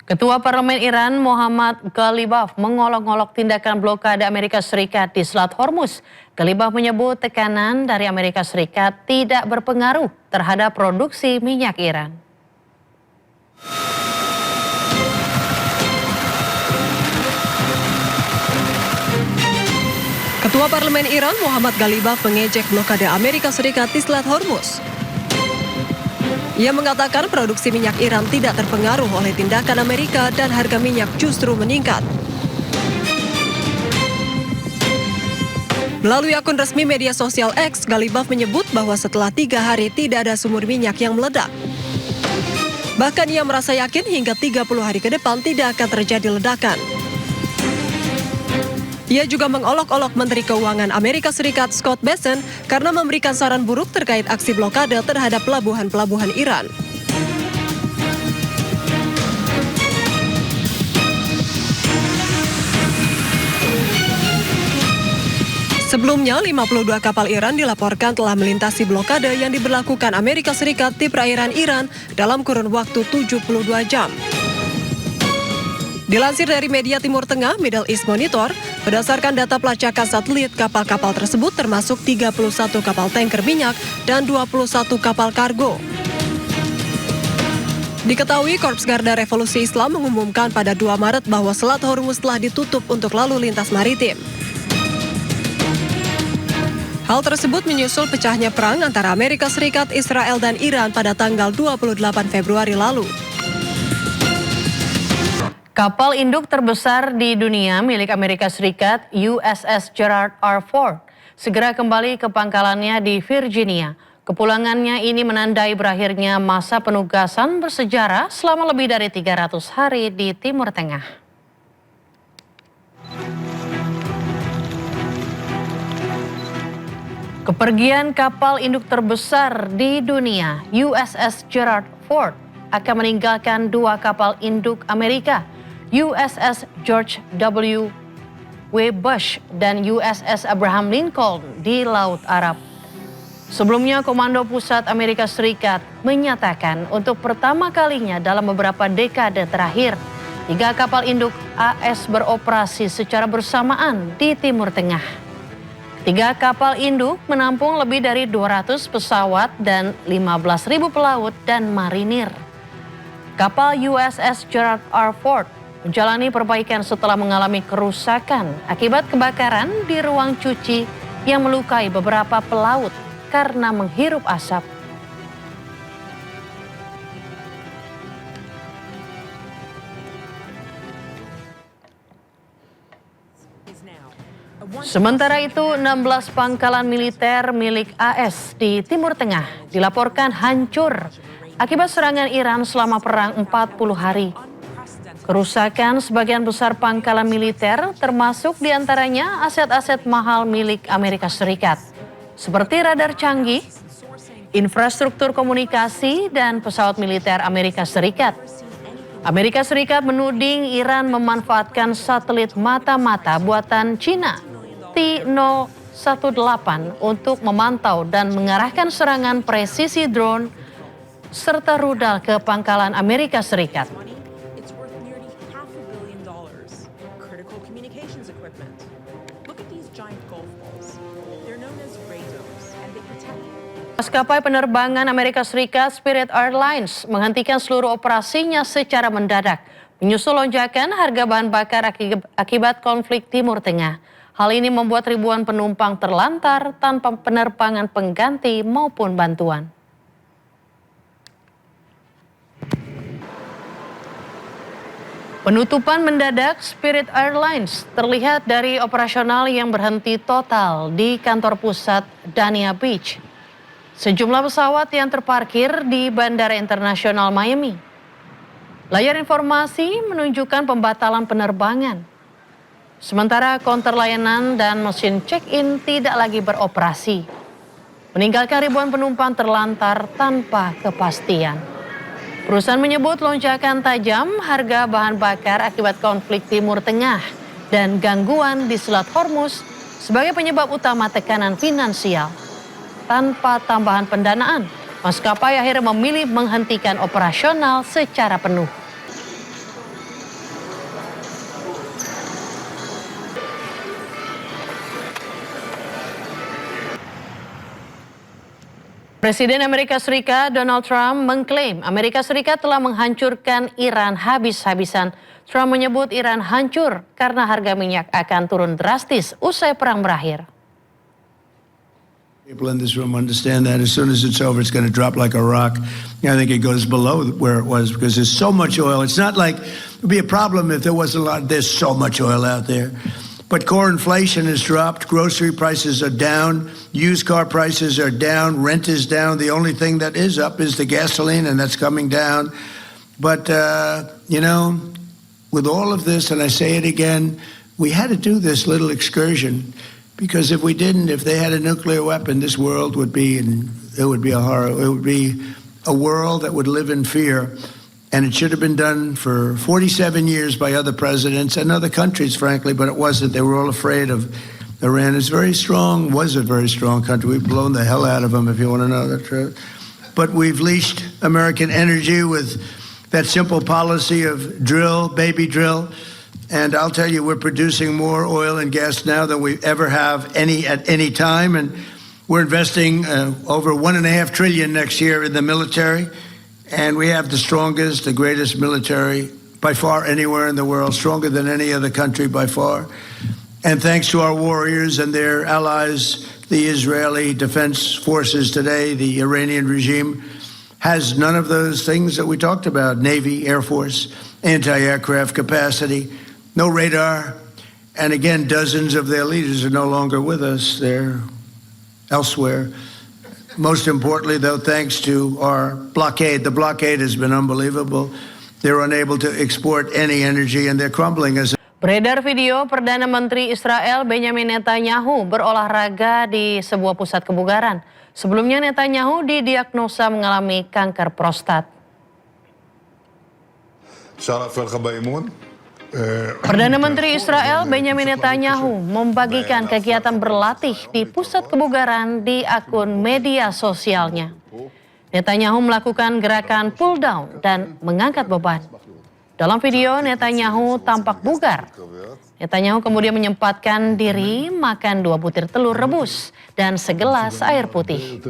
Ketua Parlemen Iran Muhammad Ghalibaf mengolok-olok tindakan blokade Amerika Serikat di Selat Hormuz. Ghalibaf menyebut tekanan dari Amerika Serikat tidak berpengaruh terhadap produksi minyak Iran. Ketua Parlemen Iran Muhammad Ghalibaf mengejek blokade Amerika Serikat di Selat Hormuz. Ia mengatakan produksi minyak Iran tidak terpengaruh oleh tindakan Amerika dan harga minyak justru meningkat. Melalui akun resmi media sosial X, Ghalibaf menyebut bahwa setelah 3 hari tidak ada sumur minyak yang meledak. Bahkan ia merasa yakin hingga 30 hari ke depan tidak akan terjadi ledakan. Ia juga mengolok-olok Menteri Keuangan Amerika Serikat Scott Bessent karena memberikan saran buruk terkait aksi blokade terhadap pelabuhan-pelabuhan Iran. Sebelumnya, 52 kapal Iran dilaporkan telah melintasi blokade yang diberlakukan Amerika Serikat di perairan Iran dalam kurun waktu 72 jam. Dilansir dari media Timur Tengah, Middle East Monitor, berdasarkan data pelacakan satelit, kapal-kapal tersebut termasuk 31 kapal tanker minyak dan 21 kapal kargo. Diketahui Korps Garda Revolusi Islam mengumumkan pada 2 Maret bahwa Selat Hormuz telah ditutup untuk lalu lintas maritim. Hal tersebut menyusul pecahnya perang antara Amerika Serikat, Israel, dan Iran pada tanggal 28 Februari lalu. Kapal induk terbesar di dunia milik Amerika Serikat, USS Gerald R. Ford, segera kembali ke pangkalannya di Virginia. Kepulangannya ini menandai berakhirnya masa penugasan bersejarah selama lebih dari 300 hari di Timur Tengah. Kepergian kapal induk terbesar di dunia, USS Gerald Ford, akan meninggalkan 2 kapal induk Amerika, USS George W. Bush dan USS Abraham Lincoln di Laut Arab. Sebelumnya, Komando Pusat Amerika Serikat menyatakan untuk pertama kalinya dalam beberapa dekade terakhir, 3 kapal induk AS beroperasi secara bersamaan di Timur Tengah. 3 kapal induk menampung lebih dari 200 pesawat dan 15.000 pelaut dan marinir. Kapal USS Gerald R. Ford menjalani perbaikan setelah mengalami kerusakan akibat kebakaran di ruang cuci yang melukai beberapa pelaut karena menghirup asap. Sementara itu, 16 pangkalan militer milik AS di Timur Tengah dilaporkan hancur akibat serangan Iran selama perang 40 hari. Kerusakan sebagian besar pangkalan militer termasuk diantaranya aset-aset mahal milik Amerika Serikat, seperti radar canggih, infrastruktur komunikasi, dan pesawat militer Amerika Serikat. Amerika Serikat menuding Iran memanfaatkan satelit mata-mata buatan Cina T-018 untuk memantau dan mengarahkan serangan presisi drone serta rudal ke pangkalan Amerika Serikat. Maskapai penerbangan Amerika Serikat Spirit Airlines menghentikan seluruh operasinya secara mendadak, menyusul lonjakan harga bahan bakar akibat konflik Timur Tengah. Hal ini membuat ribuan penumpang terlantar tanpa penerbangan pengganti maupun bantuan. Penutupan mendadak Spirit Airlines terlihat dari operasional yang berhenti total di kantor pusat Dania Beach. Sejumlah pesawat yang terparkir di Bandara Internasional Miami. Layar informasi menunjukkan pembatalan penerbangan. Sementara konter layanan dan mesin check-in tidak lagi beroperasi, meninggalkan ribuan penumpang terlantar tanpa kepastian. Perusahaan menyebut lonjakan tajam harga bahan bakar akibat konflik Timur Tengah dan gangguan di Selat Hormuz sebagai penyebab utama tekanan finansial. Tanpa tambahan pendanaan, maskapai akhirnya memilih menghentikan operasional secara penuh. Presiden Amerika Serikat Donald Trump mengklaim Amerika Serikat telah menghancurkan Iran habis-habisan. Trump menyebut Iran hancur karena harga minyak akan turun drastis usai perang berakhir. People in this room understand that as soon as it's over, it's going to drop like a rock. I think it goes below where it was because there's so much oil. It's not like it would be a problem if there wasn't a lot. There's so much oil out there. But core inflation has dropped. Grocery prices are down. Used car prices are down. Rent is down. The only thing that is up is the gasoline, and that's coming down. But, with all of this, and I say it again, we had to do this little excursion. Because if we didn't, if they had a nuclear weapon, this world would be, it would be a horror. It would be a world that would live in fear. And it should have been done for 47 years by other presidents and other countries, frankly, but it wasn't. They were all afraid of Iran. It's very strong, was a very strong country. We've blown the hell out of them, if you want to know the truth. But we've leashed American energy with that simple policy of drill, baby drill. And I'll tell you, we're producing more oil and gas now than we ever have at any time. And we're investing over $1.5 trillion next year in the military. And we have the strongest, the greatest military by far anywhere in the world, stronger than any other country by far. And thanks to our warriors and their allies, the Israeli Defense Forces today, the Iranian regime has none of those things that we talked about: Navy, Air Force, anti-aircraft capacity, no radar. And again, dozens of their leaders are no longer with us. They're elsewhere. Most importantly, though, thanks to our blockade. The blockade has been unbelievable. They're unable to export any energy and they're crumbling as Beredar video Perdana Menteri Israel Benjamin Netanyahu berolahraga di sebuah pusat kebugaran. Sebelumnya Netanyahu didiagnosa mengalami kanker prostat. Perdana Menteri Israel Benjamin Netanyahu membagikan kegiatan berlatih di pusat kebugaran di akun media sosialnya. Netanyahu melakukan gerakan pull down dan mengangkat beban. Dalam video Netanyahu tampak bugar. Netanyahu kemudian menyempatkan diri makan 2 butir telur rebus dan segelas air putih.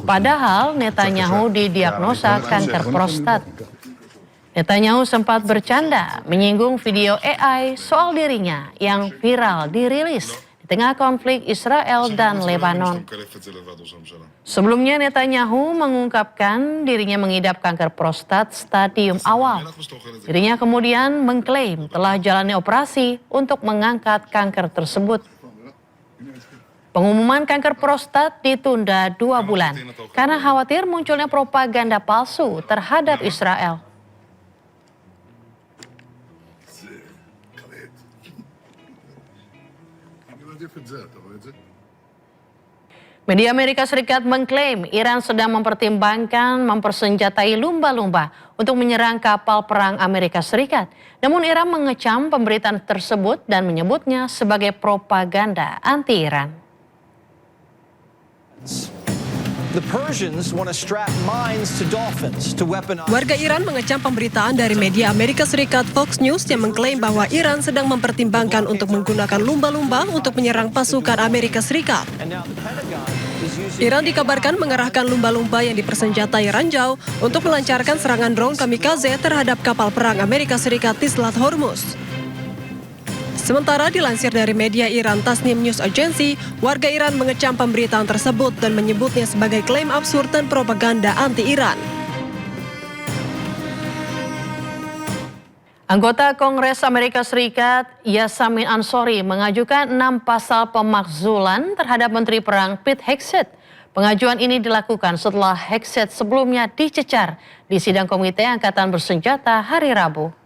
Padahal Netanyahu didiagnosa kanker prostat. Netanyahu sempat bercanda menyinggung video AI soal dirinya yang viral dirilis di tengah konflik Israel dan Lebanon. Sebelumnya Netanyahu mengungkapkan dirinya mengidap kanker prostat stadium awal. Dirinya kemudian mengklaim telah jalani operasi untuk mengangkat kanker tersebut. Pengumuman kanker prostat ditunda 2 bulan karena khawatir munculnya propaganda palsu terhadap Israel. Media Amerika Serikat mengklaim Iran sedang mempertimbangkan mempersenjatai lumba-lumba untuk menyerang kapal perang Amerika Serikat. Namun Iran mengecam pemberitaan tersebut dan menyebutnya sebagai propaganda anti-Iran. Warga Iran mengecam pemberitaan dari media Amerika Serikat Fox News yang mengklaim bahwa Iran sedang mempertimbangkan untuk menggunakan lumba-lumba untuk menyerang pasukan Amerika Serikat. Iran dikabarkan mengerahkan lumba-lumba yang dipersenjatai ranjau untuk melancarkan serangan drone kamikaze terhadap kapal perang Amerika Serikat di Selat Hormuz. Sementara dilansir dari media Iran Tasnim News Agency, warga Iran mengecam pemberitaan tersebut dan menyebutnya sebagai klaim absurd dan propaganda anti-Iran. Anggota Kongres Amerika Serikat Yasamin Ansori mengajukan 6 pasal pemakzulan terhadap Menteri Perang Pete Hegseth. Pengajuan ini dilakukan setelah Hegseth sebelumnya dicecar di sidang Komite Angkatan Bersenjata hari Rabu.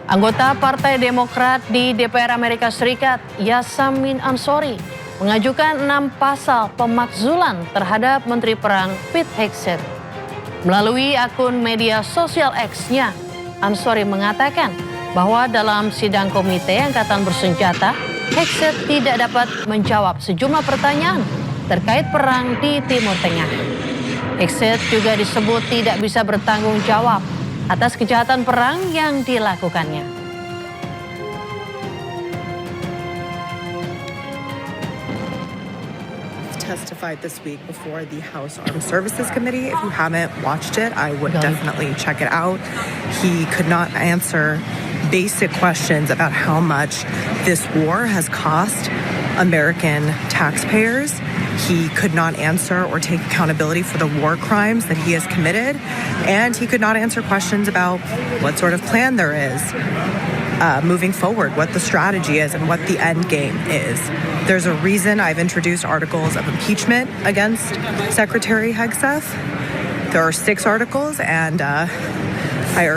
Anggota Partai Demokrat di DPR Amerika Serikat, Yasamin Ansori, mengajukan 6 pasal pemakzulan terhadap Menteri Perang Pete Hegseth. Melalui akun media sosial X-nya, Ansori mengatakan bahwa dalam sidang Komite Angkatan Bersenjata, Hegseth tidak dapat menjawab sejumlah pertanyaan terkait perang di Timur Tengah. Hegseth juga disebut tidak bisa bertanggung jawab atas kejahatan perang yang dilakukannya. testified this week before the House Armed Services Committee. If you haven't watched it, I would definitely check it out. He could not answer basic questions about how much this war has cost American taxpayers. He could not answer or take accountability for the war crimes that he has committed. And he could not answer questions about what sort of plan there is moving forward, what the strategy is, and what the end game is. There's a reason I've introduced articles of impeachment against Secretary Hegseth. There are 6 articles, and I urge